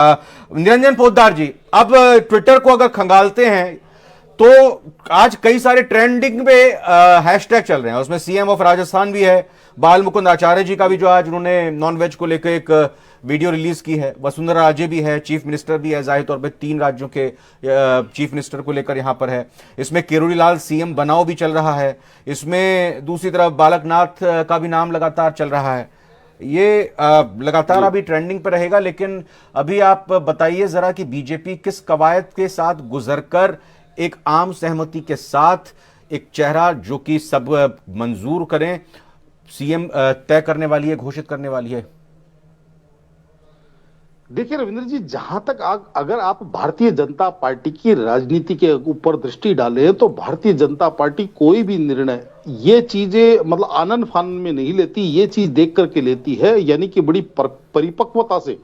निरंजन पोद्दार जी, अब ट्विटर को अगर खंगालते हैं तो आज कई सारे ट्रेंडिंग पे हैशटैग चल रहे हैं। उसमें सीएम ऑफ राजस्थान भी है, बाल मुकुंद आचार्य जी का भी जो आज उन्होंने नॉनवेज को लेकर एक वीडियो रिलीज की है, वसुंधरा राजे भी है, चीफ मिनिस्टर भी है, जाहिर तौर पे 3 राज्यों के चीफ मिनिस्टर को लेकर यहां पर है। इसमें किरोड़ी लाल सीएम बनाओ भी चल रहा है, इसमें दूसरी तरफ बालकनाथ का भी नाम लगातार चल रहा है। ये लगातार अभी ट्रेंडिंग पर रहेगा, लेकिन अभी आप बताइए जरा कि बीजेपी किस कवायद के साथ गुजरकर एक आम सहमति के साथ एक चेहरा जो कि सब मंजूर करें सीएम तय करने वाली है, घोषित करने वाली है। देखिए रविंद्र जी, जहां तक अगर आप भारतीय जनता पार्टी की राजनीति के ऊपर दृष्टि डालें तो भारतीय जनता पार्टी कोई भी निर्णय ये चीजें मतलब आनन फानन में नहीं लेती, ये चीज देख करके लेती है, यानी कि बड़ी परिपक्वता से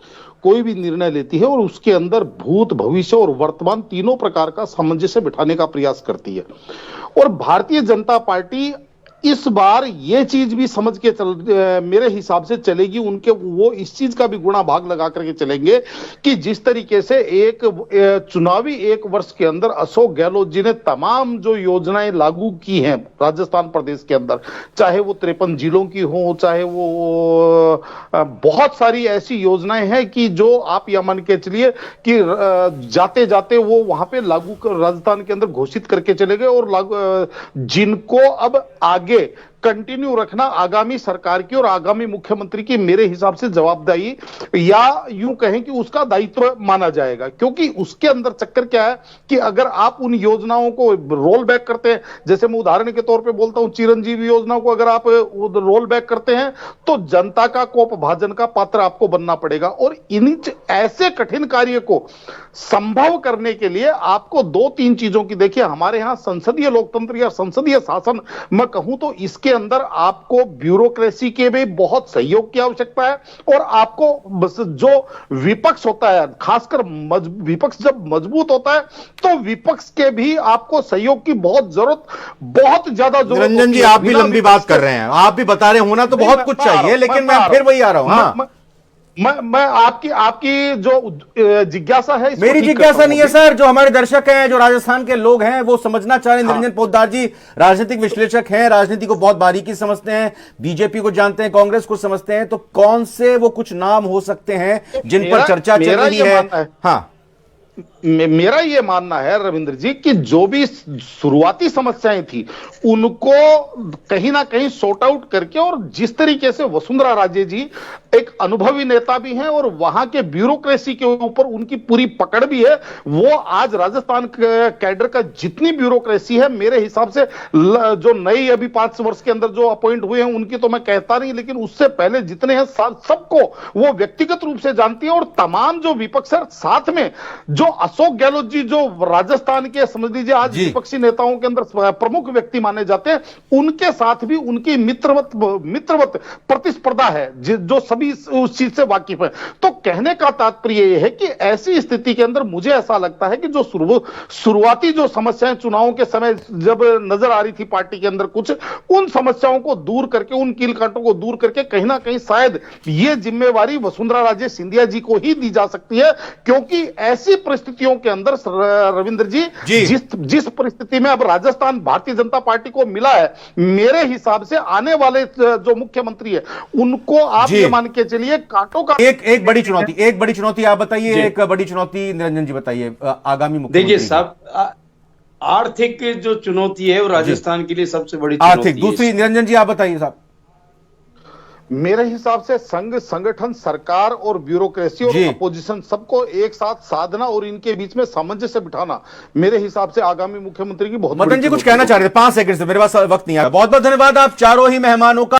कोई भी निर्णय लेती है और उसके अंदर भूत, भविष्य और वर्तमान तीनों प्रकार का सामंजस्य बिठाने का प्रयास करती है। और भारतीय जनता पार्टी इस बार ये चीज भी समझ के मेरे हिसाब से चलेगी, उनके वो इस चीज का भी गुणा भाग लगा करके चलेंगे कि जिस तरीके से एक चुनावी 1 वर्ष के अंदर अशोक गहलोत जी ने तमाम जो योजनाएं लागू की हैं राजस्थान प्रदेश के अंदर, चाहे वो 53 जिलों की हो, चाहे वो बहुत सारी ऐसी योजनाएं हैं कि जो आप यह मान के चलिए कि जाते जाते वो वहां पे लागू कर राजस्थान के अंदर घोषित करके चले गए और जिनको अब आगे कंटिन्यू रखना आगामी सरकार की और आगामी मुख्यमंत्री की मेरे हिसाब से जवाबदारी या यूं कहें कि उसका दायित्व माना जाएगा। क्योंकि उसके अंदर चक्कर क्या है कि अगर आप उन योजनाओं को रोल बैक करते हैं, जैसे मैं उदाहरण के तौर पे बोलता हूं चिरंजीवी योजना को अगर आप रोल बैक करते हैं तो जनता का कोप भाजन का पात्र आपको बनना पड़ेगा। और इन ऐसे कठिन कार्य को संभव करने के लिए आपको 2-3 चीजों की, देखिए हमारे यहां संसदीय लोकतंत्र या संसदीय शासन मैं कहूं तो इसके अंदर आपको ब्यूरोक्रेसी के भी बहुत सहयोग की आवश्यकता है और आपको जो विपक्ष होता है, खासकर विपक्ष जब मजबूत होता है तो विपक्ष के भी आपको सहयोग की बहुत ज्यादा जरूरत। निरंजन जी, आप भी लंबी बात कर रहे हैं, आप भी बता रहे होना तो बहुत कुछ चाहिए, लेकिन मैं फिर वही आ रहा हूं। मैं आपकी जो जिज्ञासा है, मेरी जिज्ञासा नहीं है सर, जो हमारे दर्शक हैं, जो राजस्थान के लोग हैं, वो समझना चाह रहे हैं। निरंजन पोद्दार जी राजनीतिक विश्लेषक हैं, राजनीति को बहुत बारीकी समझते हैं, बीजेपी को जानते हैं, कांग्रेस को समझते हैं, तो कौन से वो कुछ नाम हो सकते हैं जिन पर चर्चा चल रही है? हाँ, मेरा यह मानना है रविंद्र जी कि जो भी शुरुआती समस्याएं थी उनको कहीं ना कहीं सॉर्ट आउट करके, और जिस तरीके से वसुंधरा राजे जी एक अनुभवी नेता भी हैं और वहां के ब्यूरोक्रेसी के ऊपर उनकी पूरी पकड़ भी है, वो आज राजस्थान कैडर का जितनी ब्यूरोक्रेसी है मेरे हिसाब से जो नई अभी 5 वर्ष के अंदर जो अपॉइंट हुए हैं उनकी तो मैं कहता नहीं, लेकिन उससे पहले जितने हैं सबको वो व्यक्तिगत रूप से जानती है। और तमाम जो विपक्ष है, साथ में जो अशोक गहलोत जी जो राजस्थान के समझ लीजिए आज विपक्षी नेताओं के अंदर प्रमुख व्यक्ति माने जाते हैं, उनके साथ भी उनकी मित्रवत प्रतिस्पर्धा है जो सभी उस चीज से वाकिफ है। तो कहने का तात्पर्य यह है कि ऐसी स्थिति के अंदर मुझे ऐसा लगता है कि जो शुरुआती जो समस्याएं चुनावों के समय जब नजर आ रही थी पार्टी के अंदर, कुछ उन समस्याओं को दूर करके, उन कील कांटों को दूर करके कहीं ना कहीं शायद ये जिम्मेवारी वसुंधरा राजे सिंधिया जी को ही दी जा सकती है। क्योंकि ऐसी परिस्थितियों के अंदर रविंद्र जी, जिस परिस्थिति में अब राजस्थान भारतीय जनता पार्टी को मिला है, मेरे हिसाब से आने वाले जो मुख्यमंत्री है उनको आप ये मान के चलिए कांटों का एक बड़ी चुनौती आप बताइए, एक बड़ी चुनौती निरंजन जी बताइए आगामी मुख्यमंत्री। देखिए साहब, आर्थिक जो चुनौती है वो राजस्थान के लिए सबसे बड़ी आर्थिक। दूसरी निरंजन जी आप बताइए साहब। मेरे हिसाब से संघ संगठन, सरकार और ब्यूरोक्रेसी और अपोजिशन सबको एक साथ साधना और इनके बीच में सामंजस्य बिठाना मेरे हिसाब से आगामी मुख्यमंत्री की बहुत। मदन जी कुछ कहना चाह रहे थे, 5 सेकंड से, मेरे पास वक्त नहीं आ रहा। बहुत बहुत धन्यवाद आप चारों ही मेहमानों का।